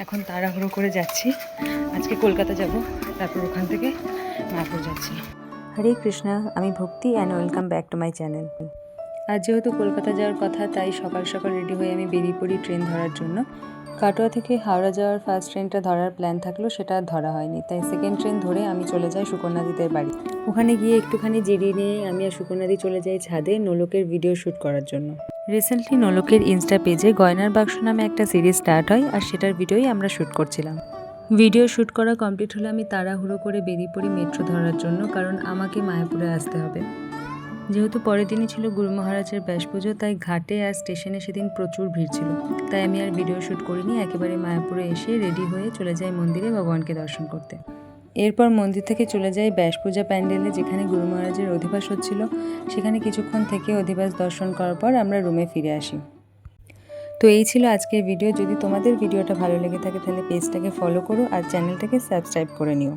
এখন তাড়াহুড়ো করে যাচ্ছি। আজকে কলকাতা যাব, তারপর ওখান থেকে মায়াপুর যাচ্ছি। হরে কৃষ্ণা, আমি ভক্তি and welcome back to my channel. আজ যেহেতু কলকাতা যাওয়ার কথা, তাই সকাল সকাল রেডি হয়ে আমি বেরিয়ে পড়ি ট্রেন ধরার জন্য। কাটোয়া থেকে হাওড়া যাওয়ার ফার্স্ট ট্রেনটা ধরার প্ল্যান থাকলো, সেটা আর ধরা হয়নি, তাই সেকেন্ড ট্রেন ধরে আমি চলে যাই সুকন্যাদিদের বাড়ি। ওখানে গিয়ে একটুখানি জিরিয়ে নিয়ে আমি আর সুকন্যাদি চলে যাই ছাদে নোলকের ভিডিও শ্যুট করার জন্য। রিসেন্টলি নোলকের ইনস্টা পেজে গয়নার বাক্স নামে একটা সিরিজ স্টার্ট হয়, আর সেটার ভিডিওই আমরা শ্যুট করছিলাম। ভিডিও শ্যুট করা কমপ্লিট হলে আমি তাড়াহুড়ো করে বেরিয়ে পড়ি মেট্রো ধরার জন্য, কারণ আমাকে মায়াপুরে আসতে হবে। যেহেতু পরের দিনই ছিল গুরু মহারাজের ব্যাস পুজো, তাই ঘাটে আর স্টেশনে সেদিন প্রচুর ভিড় ছিল, তাই আমি আর ভিডিও শ্যুট করিনি। একেবারে মায়াপুরে এসে রেডি হয়ে চলে যাই মন্দিরে ভগবানকে দর্শন করতে। এরপর মন্দির থেকে চলে যাই ব্যাস পূজা প্যান্ডেলে, যেখানে গুরু মহারাজের অধিবাস হচ্ছিল। সেখানে কিছুক্ষণ থেকে অধিবাস দর্শন করার পর আমরা রুমে ফিরে আসি। তো এই ছিল আজকের ভিডিও। যদি তোমাদের ভিডিওটা ভালো লেগে থাকে তাহলে পেজটাকে ফলো করো আর চ্যানেলটাকে সাবস্ক্রাইব করে নিও।